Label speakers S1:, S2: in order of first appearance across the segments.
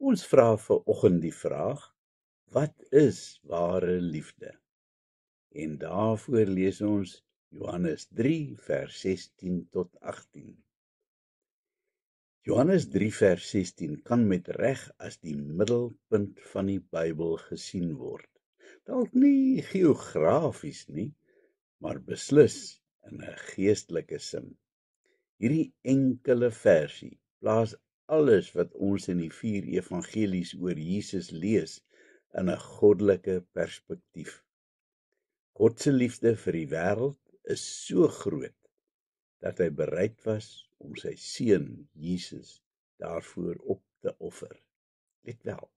S1: Ons vra vanoggend die vraag: wat is ware liefde? En daarvoor lees ons Johannes 3 vers 16 tot 18. Johannes 3 vers 16 kan met reg as die middelpunt van die Bybel gesien word. Dalk nie geografies nie, maar beslis in 'n geestelike sin. Hierdie enkele versie plaas alles wat ons in die 4 evangelies oor Jesus lees in 'n goddelike perspektief. God se liefde vir die wêreld is so groot dat hy bereid was om sy seun Jesus daarvoor op te offer. Let wel,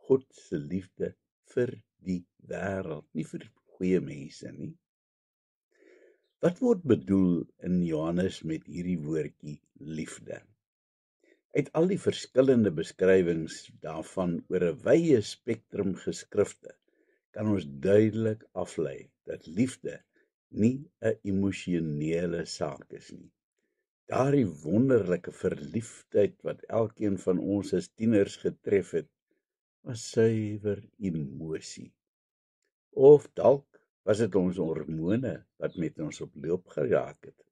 S1: God se liefde vir die wêreld, nie vir goeie mense nie. Wat word bedoel in Johannes met hierdie woordjie liefde? Uit al die verskillende beskrywings daarvan oor 'n wye spektrum geskrifte, kan ons duidelik aflei dat liefde nie 'n emosionele saak is nie. Daardie wonderlike verliefdheid wat elkeen van ons as tieners getref het, was suiwer emosie. Of dalk was dit ons hormone wat met ons op loop geraak het.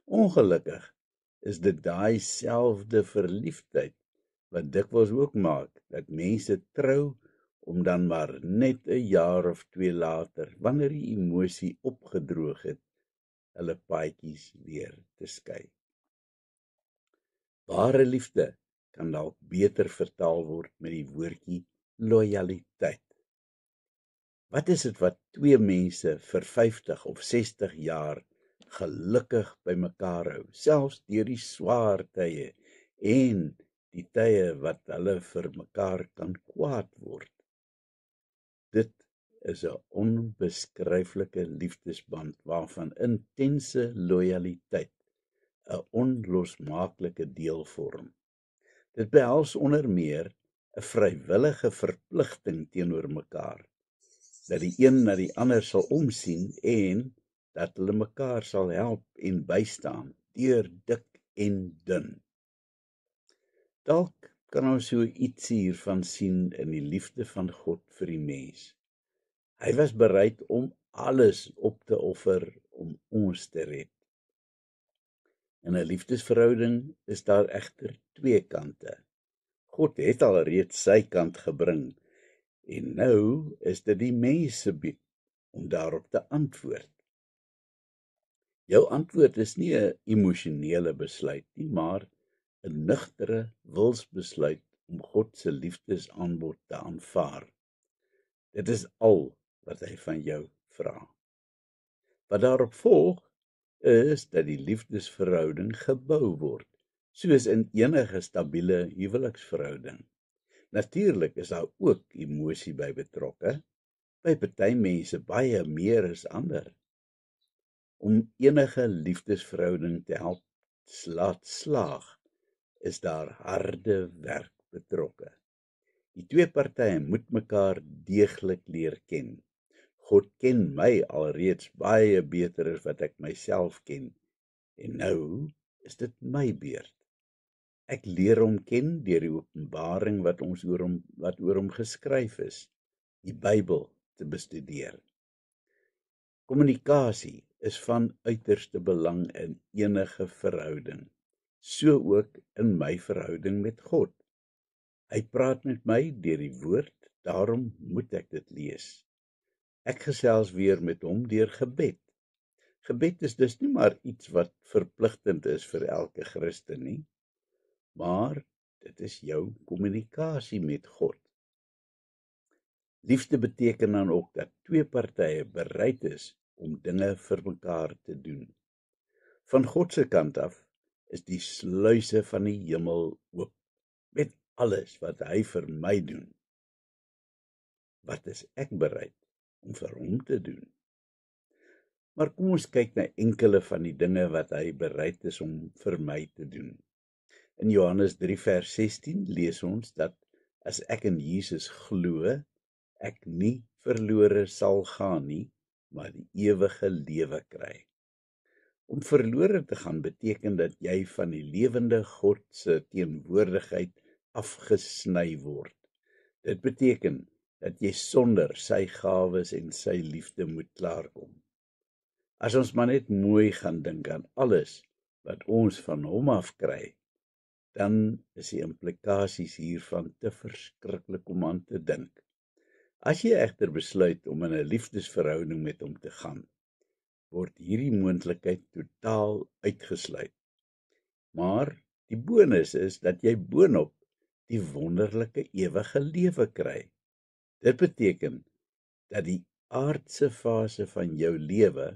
S1: Ongelukkig is dit daai selfde verliefdheid wat dikwels ook maak dat mense trou om dan maar net 'n jaar of 2 later, wanneer die emosie opgedroog het, hulle paadjies weer te skei. Ware liefde kan dalk beter vertaal word met die woordjie lojaliteit. Wat is dit wat 2 mense vir 50 of 60 jaar gelukkig by mekaar hou, selfs deur die swaar tye en die tye wat hulle vir mekaar kan kwaad word? Dit is 'n onbeskryflike liefdesband waarvan intense lojaliteit 'n onlosmaaklike deel vorm. Dit behels onder meer 'n vrywillige verpligting teenoor mekaar, dat die een na die ander sal omsien en dat hulle mekaar sal help en bystaan deur dik en dun. Dalk kan ons so ietsie hiervan sien in die liefde van God vir die mens. Hy was bereid om alles op te offer om ons te red. In 'n liefdesverhouding is daar egter 2 kante. God het al reeds sy kant gebring en nou is dit die mens se beurt om daarop te antwoord. Jou antwoord is nie 'n emosionele besluit nie, maar 'n nugtere wilsbesluit om God se liefdesaanbod te aanvaar. Dit is al wat hy van jou vra. Wat daarop volg, is dat die liefdesverhouding gebou word, soos in enige stabiele huweliksverhouding. Natuurlik is daar ook emosie by betrokke, by party mense baie meer as ander. Om enige liefdesverhouding te help laat slaag, is daar harde werk betrokke. Die 2 partye moet mekaar deeglik leer ken. God ken my alreeds baie beter as wat ek myself ken, en nou is dit my beurt. Ek leer hom ken deur die openbaring wat oor hom geskryf is, die Bybel te bestudeer. Kommunikasie is van uiterste belang in enige verhouding, so ook in my verhouding met God. Hy praat met my deur die woord, daarom moet ek dit lees. Ek gesels weer met hom deur gebed. Gebed is dus nie maar iets wat verpligtend is vir elke Christen nie, maar dit is jou kommunikasie met God. Liefde beteken dan ook dat 2 partye bereid is om dinge vir mekaar te doen. Van God se kant af is die sluise van die hemel oop met alles wat hy vir my doen. Wat is ek bereid om vir hom te doen? Maar kom ons kyk na enkele van die dinge wat hy bereid is om vir my te doen. In Johannes 3 vers 16 lees ons dat as ek in Jesus glo, ek nie verlore sal gaan nie, maar die ewige lewe kry. Om verlore te gaan beteken dat jy van die lewende God se teenwoordigheid afgesny word. Dit beteken dat jy sonder sy gawes en sy liefde moet klaarkom. As ons maar net mooi gaan dink aan alles wat ons van hom af kry, dan is die implikasies hiervan te verskriklik om aan te dink. As jy egter besluit om in 'n liefdesverhouding met hom te gaan, word hierdie moontlikheid totaal uitgesluit. Maar die bonus is dat jy boonop die wonderlike ewige lewe kry. Dit beteken dat die aardse fase van jou lewe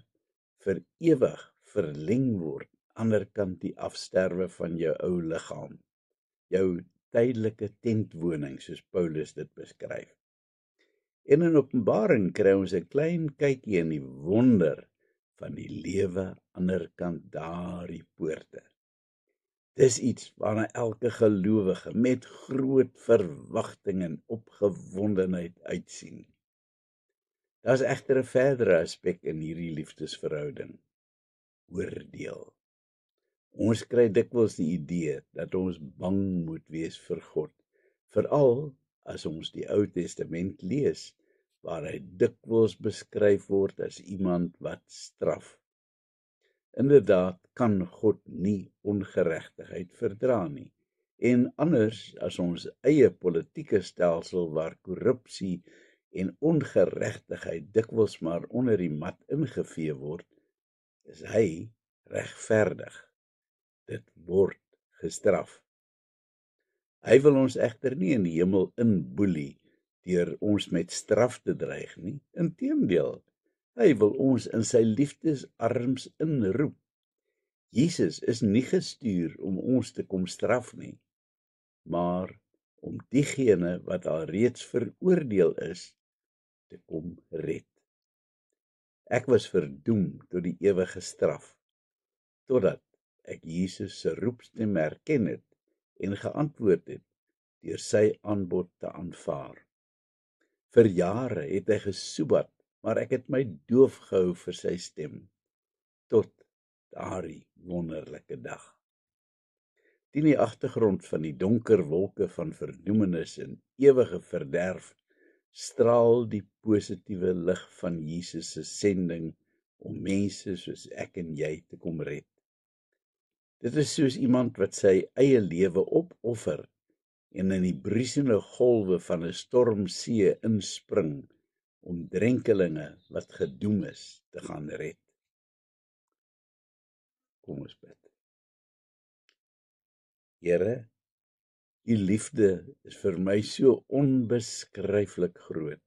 S1: vir ewig verleng word, anderkant die afsterwe van jou ou liggaam, jou tydelike tentwoning, soos Paulus dit beskryf. En in Openbaring kry ons 'n klein kykie in die wonder van die lewe anderkant daardie poorte. Dis iets waarna elke gelowige met groot verwagting en opgewondenheid uitsien. Daar's egter 'n verdere aspek in hierdie liefdesverhouding: oordeel. Ons kry dikwels die idee dat ons bang moet wees vir God, veral as ons die Ou Testament lees, waar hy dikwels beskryf word as iemand wat straf. Inderdaad kan God nie ongeregtigheid verdra nie, en anders as ons eie politieke stelsel waar korrupsie en ongeregtigheid dikwels maar onder die mat ingevee word, is hy regverdig. Dit word gestraf. Hy wil ons egter nie in die hemel inboelie deur ons met straf te dreig nie. Inteendeel, hy wil ons in sy liefdesarms inroep. Jesus is nie gestuur om ons te kom straf nie, maar om diegene wat al reeds veroordeel is, te kom red. Ek was verdoem tot die ewige straf, totdat ek Jesus se roepstem herken het en geantwoord het deur sy aanbod te aanvaar. Vir jare het hy gesoebat, maar ek het my doof gehou vir sy stem, tot daardie wonderlike dag. Teen die agtergrond van die donker wolke van verdoemenis en ewige verderf, straal die positiewe lig van Jesus se sending om mense soos ek en jy te kom red. Dit is soos iemand wat sy eie lewe opoffer en in die briesende golwe van 'n stormsee inspring om drenkelinge wat gedoem is te gaan red. Kom ons bid. Here, u liefde is vir my so onbeskryflik groot.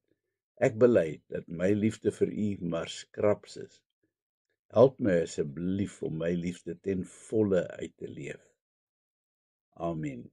S1: Ek bely dat my liefde vir u maar skraps is. Help my asseblief om my liefde ten volle uit te leef. Amen.